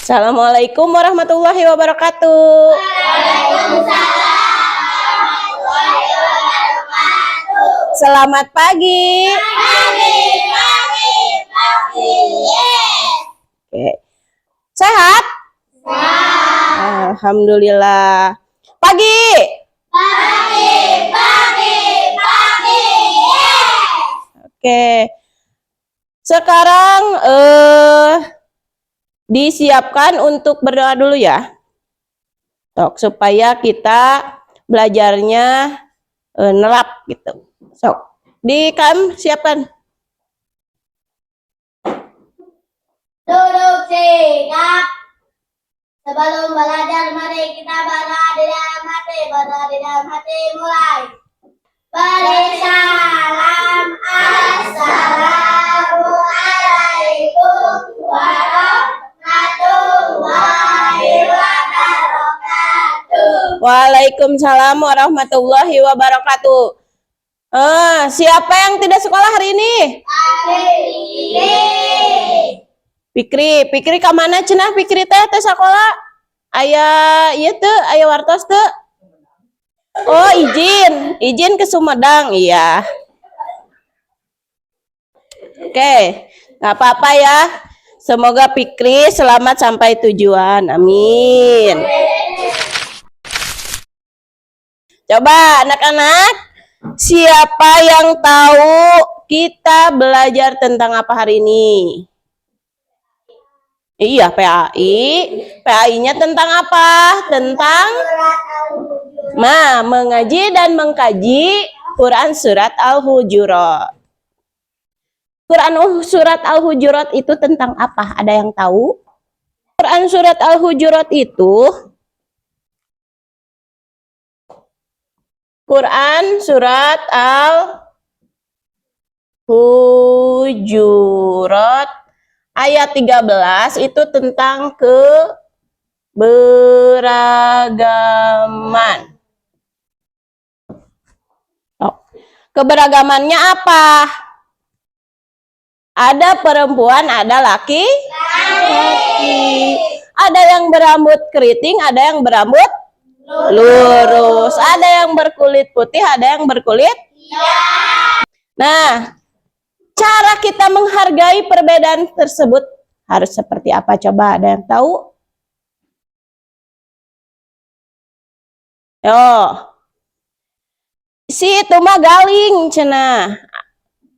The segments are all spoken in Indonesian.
Assalamualaikum warahmatullahi wabarakatuh. Selamat pagi. Oke. Sehat? Alhamdulillah. Pagi. Oke. Sekarang disiapkan untuk berdoa dulu ya. Sok, supaya kita belajarnya nerap gitu. Sok, siapkan. Duduk sigap. Sebelum belajar mari kita berdoa di dalam hati. Berdoa di dalam hati mulai. Beri salam. Assalamualaikum warahmatullahi wabarakatuh. Waalaikumsalam warahmatullahi wabarakatuh. Siapa yang tidak sekolah hari ini? Pikri ke mana cenah Pikri teh sekolah? Aya ieu teu, aya wartos teu? Oh, izin ke Sumedang, iya. Oke, nggak apa-apa ya. Semoga Pikri selamat sampai tujuan. Amin. Coba anak-anak, siapa yang tahu kita belajar tentang apa hari ini? Iya, PAI. PAI-nya tentang apa? Tentang mengaji dan mengkaji Quran Surat Al-Hujurat. Quran Surat Al-Hujurat itu tentang apa? Ada yang tahu? Quran Surat Al-Hujurat itu Quran Surat Al-Hujurat ayat 13 itu tentang keberagaman. Keberagamannya apa? Ada perempuan, ada laki-laki. Ada yang berambut keriting, ada yang berambut lurus. Ada yang berkulit putih, ada yang berkulit. Nah, cara kita menghargai perbedaan tersebut harus seperti apa? Coba ada yang tahu? Yo. Si itu mah galing cenah.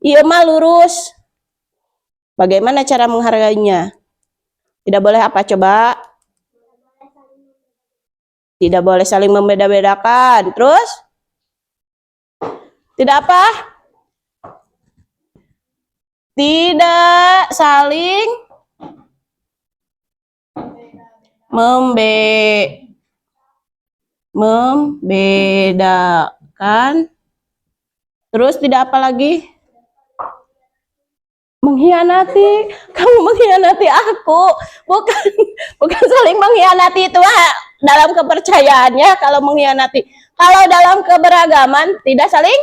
Ieu mah lurus. Bagaimana cara menghargainya? Tidak boleh apa coba? Tidak boleh saling membeda-bedakan. Terus? Tidak apa? Tidak saling membedakan. Terus tidak apa lagi? Mengkhianati. Kamu mengkhianati aku. Bukan saling mengkhianati itu dalam kepercayaannya kalau mengkhianati. Kalau dalam keberagaman tidak saling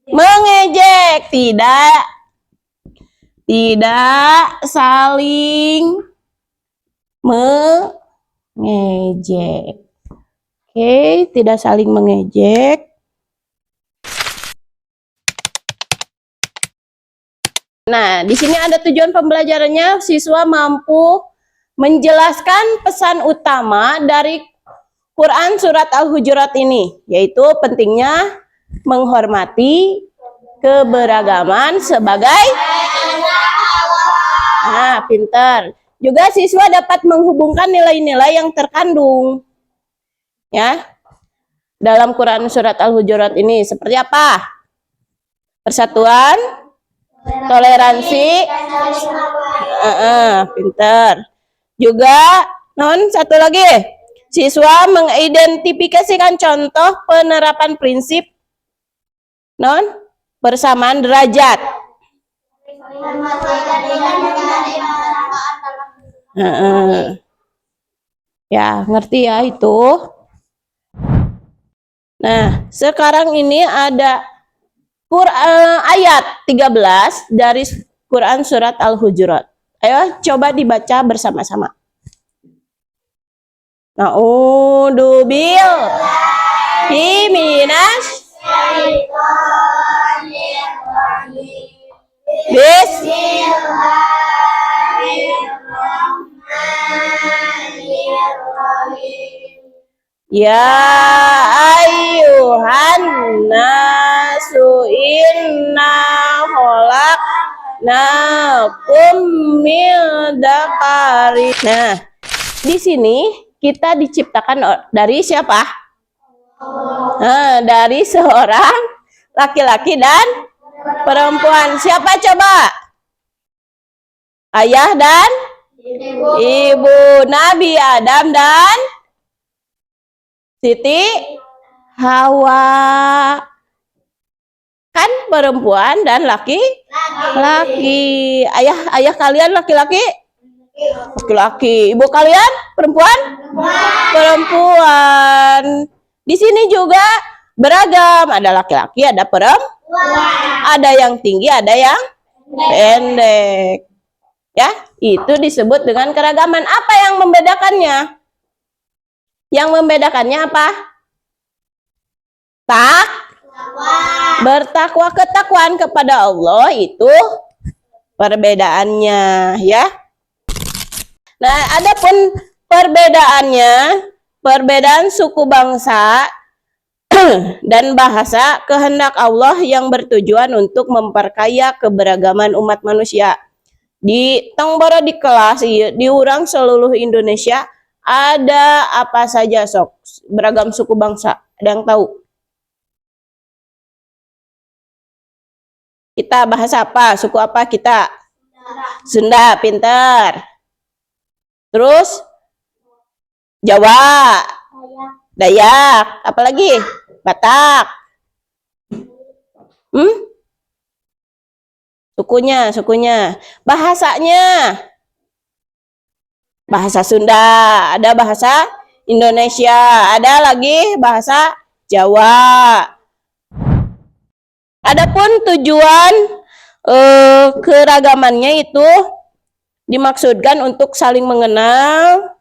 mengejek, tidak saling mengejek. Oke, tidak saling mengejek. Nah, di sini ada tujuan pembelajarannya. Siswa mampu menjelaskan pesan utama dari Quran Surat Al-Hujurat ini, yaitu pentingnya menghormati keberagaman sebagai pintar. Juga siswa dapat menghubungkan nilai-nilai yang terkandung ya dalam Quran Surat Al-Hujurat ini seperti apa? Persatuan, toleransi, pintar. Juga satu lagi, siswa mengidentifikasikan contoh penerapan prinsip persamaan derajat. Ya, ngerti ya itu. Nah, sekarang ini ada ayat 13 dari Quran Surat Al-Hujurat. Ayo coba dibaca bersama-sama. Na'udzubillahi minas Bismillahirrahmanirrahim. Ya ayyuhan nasu inna khalaqnakum min dzakarin. Nah, di sini kita diciptakan dari siapa? Nah, dari seorang laki-laki dan perempuan. Siapa coba? Ayah dan ibu, Nabi Adam dan Siti Hawa. Kan perempuan dan laki-laki. Ayah kalian laki-laki? Laki-laki. Ibu kalian perempuan? Perempuan. Di sini juga beragam. Ada laki-laki, ada perempuan. Ada yang tinggi, ada yang pendek. Ya, itu disebut dengan keragaman. Apa yang membedakannya? Yang membedakannya apa? Bertakwa, ketakwaan kepada Allah itu perbedaannya, ya. Nah, adapun perbedaannya, perbedaan suku bangsa dan bahasa, kehendak Allah yang bertujuan untuk memperkaya keberagaman umat manusia. Di Tongboro di kelas diurang seluruh Indonesia ada apa saja sok beragam suku bangsa. Ada yang tahu? Kita bahas apa? Suku apa kita? Sunda, pinter. Terus Jawa, Dayak, apalagi? Batak. Sukunya. Bahasanya. Bahasa Sunda, ada bahasa Indonesia, ada lagi bahasa Jawa. Adapun tujuan keragamannya itu dimaksudkan untuk saling mengenal,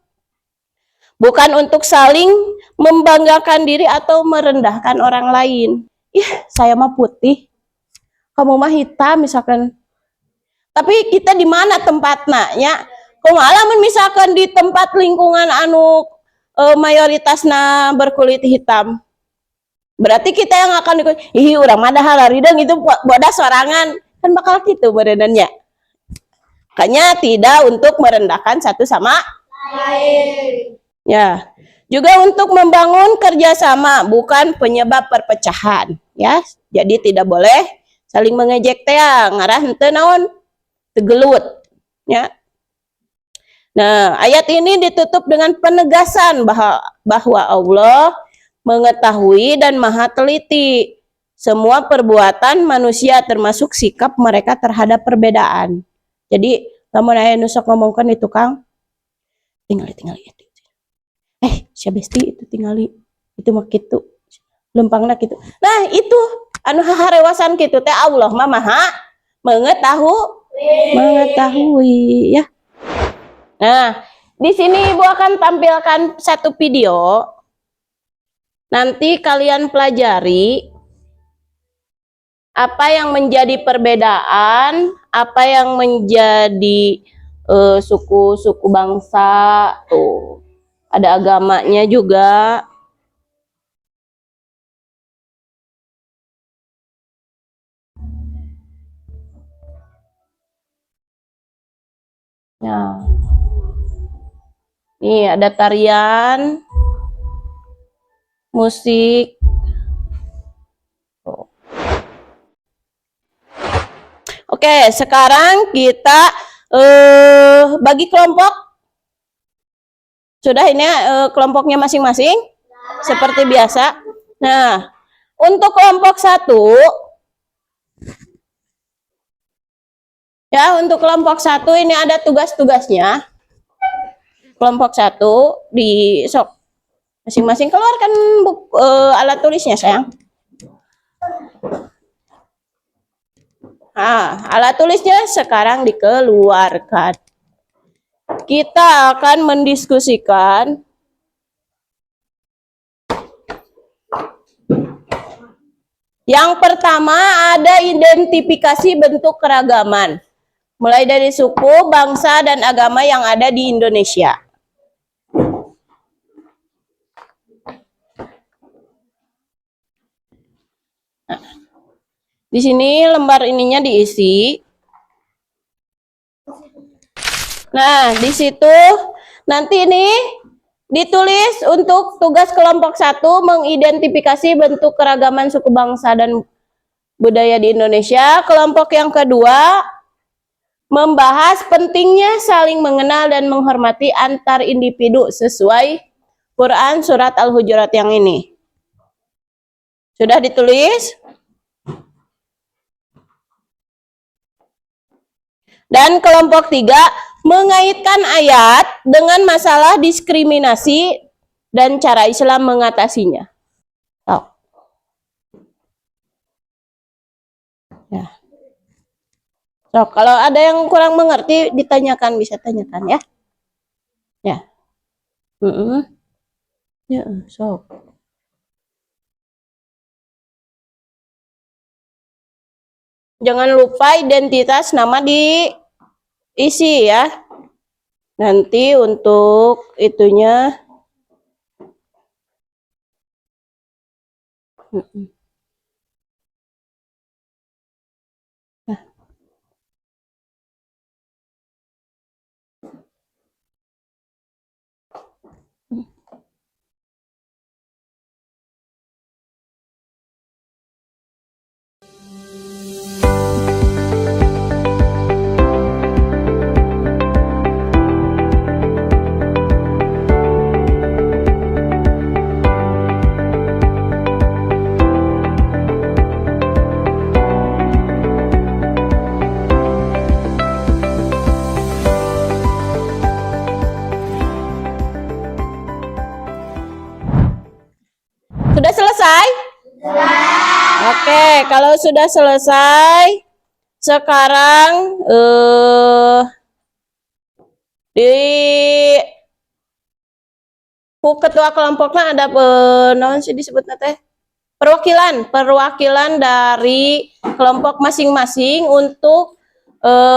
bukan untuk saling membanggakan diri atau merendahkan orang lain. Ih, saya mah putih, kamu mah hitam misalkan. Tapi kita di mana tempatnya? Ya, kumaha misalkan di tempat lingkungan anu mayoritasnya berkulit hitam. Berarti kita yang akan ih urang mah dahar rideng itu bodas sorangan. Kan bakal gitu berenannya. Makanya tidak untuk merendahkan satu sama lain. Ya, juga untuk membangun kerjasama, bukan penyebab perpecahan. Ya, jadi tidak boleh saling mengejek teh, ngarah henteu naon tegelut. Ya. Nah, ayat ini ditutup dengan penegasan bahwa Allah mengetahui dan maha teliti semua perbuatan manusia termasuk sikap mereka terhadap perbedaan. Jadi, lamun aya nu sok ngomongkeun itu Kang, tinggali itu. Sia besti itu tinggali. Itu mah kitu. Lempangna kitu. Nah, itu anu haharewasan kitu teh Allah mah maha mengetahui ya. Nah, di sini Ibu akan tampilkan satu video. Nanti kalian pelajari apa yang menjadi perbedaan, apa yang menjadi suku-suku bangsa, tuh. Ada agamanya juga. Ya. Nih ada tarian, musik. Oke, sekarang kita bagi kelompok. Sudah ini kelompoknya masing-masing seperti biasa. Nah, untuk kelompok 1 ya, untuk kelompok 1 ini ada tugas-tugasnya. Kelompok 1 di sok masing-masing keluarkan alat tulisnya, sayang. Nah, alat tulisnya sekarang dikeluarkan. Kita akan mendiskusikan Yang pertama ada identifikasi bentuk keragaman. Mulai dari suku, bangsa, dan agama yang ada di Indonesia. Nah, di sini lembar ininya diisi. Nah, di situ nanti ini ditulis untuk tugas kelompok 1 mengidentifikasi bentuk keragaman suku bangsa dan budaya di Indonesia. Kelompok yang kedua membahas pentingnya saling mengenal dan menghormati antar individu sesuai Quran Surat Al-Hujurat yang ini. Sudah ditulis? Dan kelompok 3 mengaitkan ayat dengan masalah diskriminasi dan cara Islam mengatasinya. Oh. Ya. So, kalau ada yang kurang mengerti ditanyakan, bisa tanyakan ya. Ya. Ya, so. Jangan lupa identitas nama diisi ya. Nanti untuk itunya. Sudah selesai? Oke, kalau sudah selesai, sekarang di ketua kelompoknya ada non sih disebutnya teh perwakilan dari kelompok masing-masing untuk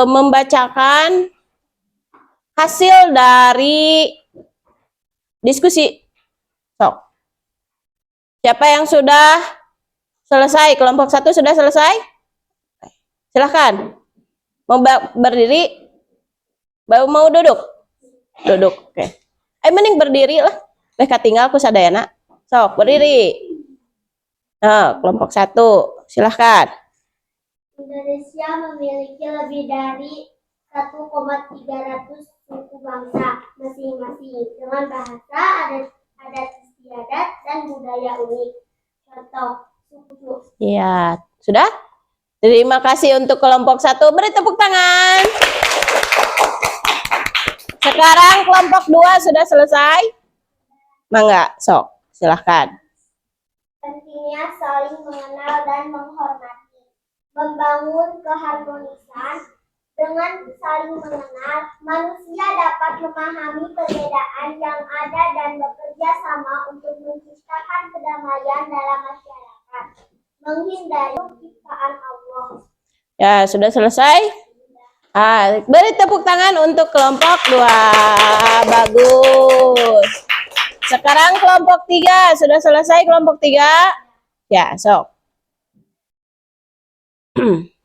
membacakan hasil dari diskusi. Sok. Siapa yang sudah selesai? Kelompok 1 sudah selesai? Silahkan. Mau berdiri? Mau duduk? Duduk. Oke. Mending berdiri lah. Tinggal ku sadayana. Sok, berdiri. Nah, kelompok 1. Silahkan. Indonesia memiliki lebih dari 1,300 suku bangsa masing-masing dengan bahasa, adat istiadat, dan budaya unik. Contoh, suku. Iya, sudah? Terima kasih untuk kelompok 1. Beri tepuk tangan. Sekarang kelompok 2 sudah selesai? Mangga, sok, silahkan. Pentingnya saling mengenal dan menghormati. Membangun keharmonisan. Dengan saling mengenal, manusia dapat memahami perbedaan yang ada dan bekerja sama untuk menciptakan kedamaian dalam masyarakat. Menghindari ciptaan Allah. Ya, sudah selesai? Beri tepuk tangan untuk kelompok 2. Bagus. Sekarang kelompok 3. Sudah selesai kelompok 3? Ya, sok.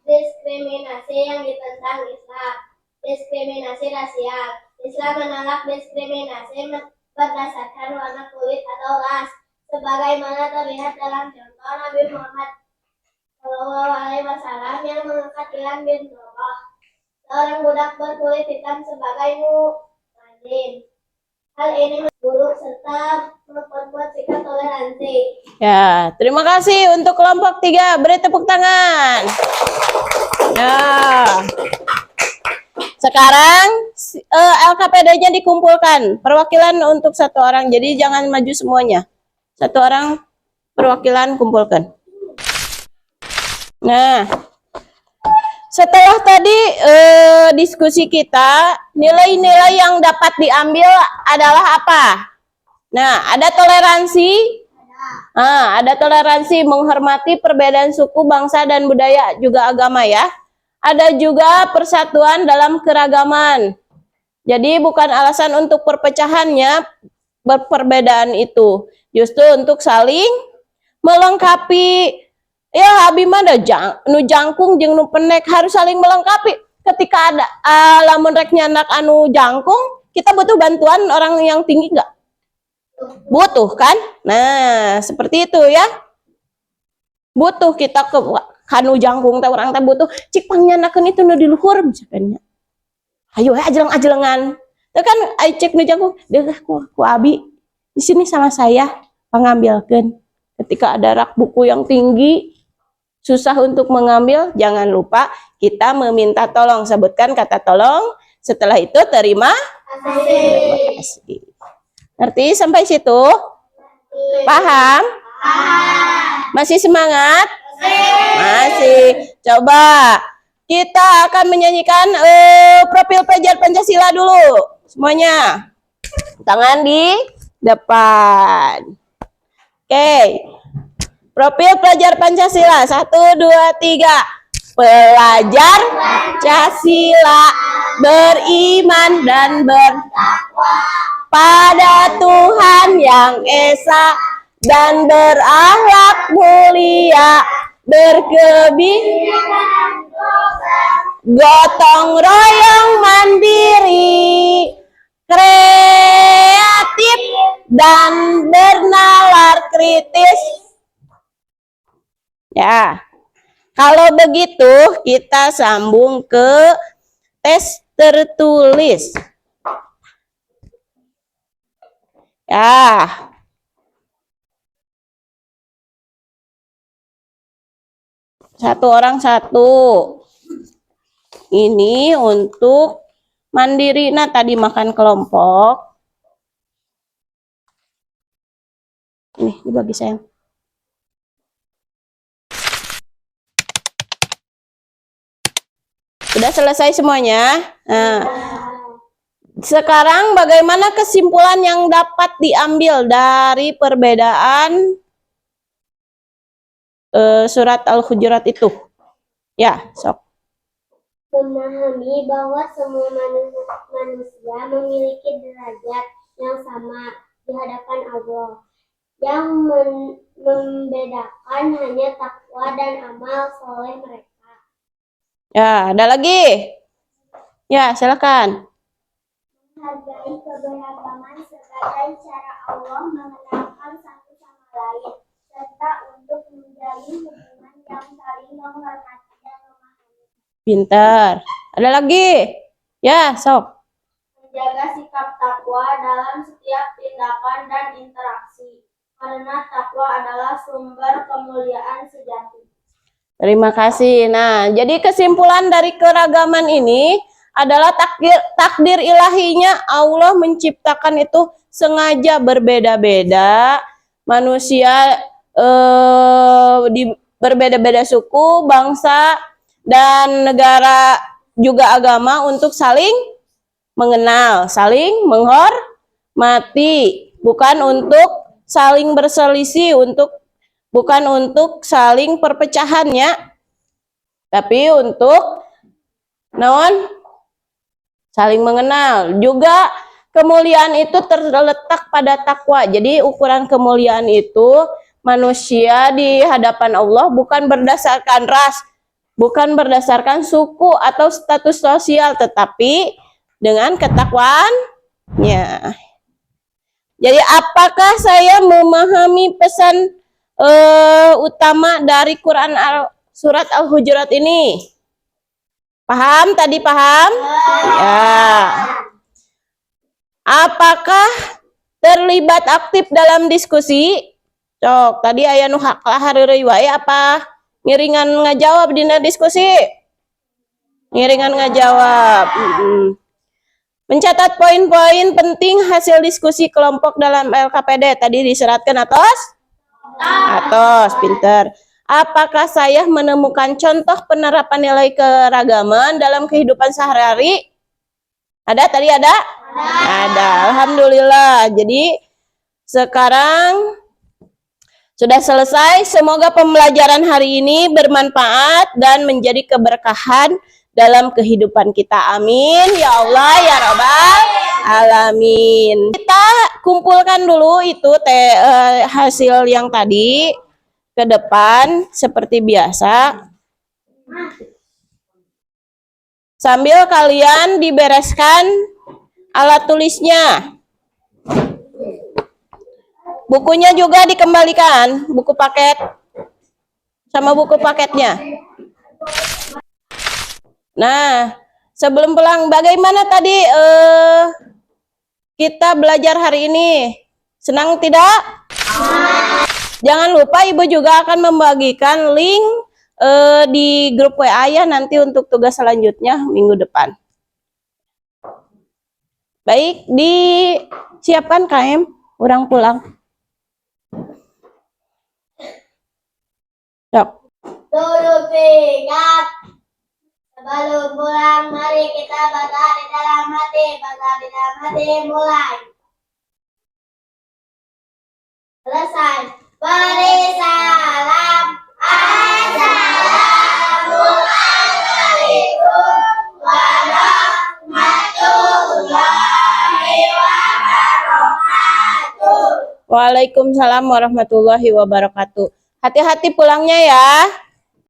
Diskriminasi yang ditentang Islam. Diskriminasi rasial. Islam menolak diskriminasi berdasarkan warna kulit atau ras, sebagaimana terlihat dalam contoh Nabi Muhammad SAW yang mengangkat Ilan bin Rabah, seorang budak berkulit hitam sebagai muadzin. Hal ini buruk serta memperkuat sikap toleransi. Ya, terima kasih untuk kelompok 3. Beri tepuk tangan. Ya. Sekarang LKPD-nya dikumpulkan. Perwakilan untuk 1 orang. Jadi jangan maju semuanya. 1 orang perwakilan kumpulkan. Nah, setelah tadi diskusi kita, nilai-nilai yang dapat diambil adalah apa? Nah, ada toleransi, Ada toleransi, menghormati perbedaan suku, bangsa, dan budaya, juga agama ya. Ada juga persatuan dalam keragaman. Jadi bukan alasan untuk perpecahannya perbedaan itu. Justru untuk saling melengkapi. Ya abi mah da nu jangkung jeung nu pendek harus saling melengkapi. Ketika ada lamun rek nyandak anu jangkung, kita butuh bantuan orang yang tinggi enggak? Butuh kan? Nah, seperti itu ya. Butuh kita ke kanu jangkung teh urang teh butuh cik pangnyandakeun itu nu di luhur misalkan. Ayo ajeleng-ajelengan. Teu kan ai cek nu jangkung, deuk ku abi di sini sama saya pangambilkeun. Ketika ada rak buku yang tinggi susah untuk mengambil, jangan lupa kita meminta tolong. Sebutkan kata tolong, setelah itu terima kasih. Ngerti sampai situ? Paham? Masih semangat? Masih. Coba kita akan menyanyikan profil pelajar Pancasila dulu. Semuanya. Tangan di depan. Oke. Profil pelajar Pancasila 1, 2, 3. Pelajar Pancasila beriman dan bertakwa pada Tuhan yang Esa dan berakhlak mulia, berkebinekaan, gotong royong, mandiri, kreatif dan bernalar kritis. Ya, kalau begitu kita sambung ke tes tertulis. Ya, satu orang satu. Ini untuk mandiri. Nah, tadi makan kelompok. Ini dibagi sayang. Sudah selesai semuanya. Nah, sekarang bagaimana kesimpulan yang dapat diambil dari perbedaan surat Al-Hujurat itu? Ya, sok. Memahami bahwa semua manusia memiliki derajat yang sama di hadapan Allah. Yang membedakan hanya takwa dan amal soleh mereka. Ya, ada lagi? Ya, silakan. Menghargai keberagaman sebagai cara Allah mengenalkan satu sama lain, serta untuk menjalin hubungan yang saling menghormati dan memahami. Pintar. Ada lagi? Ya, sok. Menjaga sikap takwa dalam setiap tindakan dan interaksi, karena takwa adalah sumber kemuliaan sejati. Terima kasih. Nah, jadi kesimpulan dari keragaman ini adalah takdir ilahinya Allah menciptakan itu sengaja berbeda-beda. Manusia di berbeda-beda suku, bangsa, dan negara juga agama untuk saling mengenal, saling menghormati, bukan untuk saling berselisih, bukan untuk saling perpecahannya, tapi untuk saling mengenal. Juga kemuliaan itu terletak pada takwa. Jadi ukuran kemuliaan itu manusia di hadapan Allah bukan berdasarkan ras, bukan berdasarkan suku atau status sosial, tetapi dengan ketakwaannya. Jadi apakah saya memahami pesan utama dari Quran surat Al-Hujurat ini? Paham? Tadi paham? Ya. Apakah terlibat aktif dalam diskusi? Cok, tadi aya nu hareureui wae apa ngiringan ngajawab dina diskusi? Ngiringan ngajawab. Mencatat poin-poin penting hasil diskusi kelompok dalam LKPD tadi diseratkan atas? Pinter. Apakah saya menemukan contoh penerapan nilai keragaman dalam kehidupan sehari-hari? Ada tadi ada? Ada. Alhamdulillah. Jadi sekarang Sudah selesai. Semoga pembelajaran hari ini bermanfaat dan menjadi keberkahan dalam kehidupan kita. Amin. Ya Allah, ya Rabbal Alamin. Kita kumpulkan dulu itu hasil yang tadi ke depan seperti biasa. Sambil kalian dibereskan alat tulisnya. Bukunya juga dikembalikan, buku paket sama buku paketnya. Nah, sebelum pulang, bagaimana tadi kita belajar hari ini? Senang tidak? Jangan lupa Ibu juga akan membagikan link di grup WA ya nanti untuk tugas selanjutnya minggu depan. Baik, disiapkan KM, orang pulang. Sok. Turut singkat. Sebelum pulang, mari kita baca di dalam hati. Baca di dalam hati, mulai. Selesai. Beri salam. Assalamualaikum warahmatullahi wabarakatuh. Waalaikumsalam warahmatullahi wabarakatuh. Hati-hati pulangnya ya.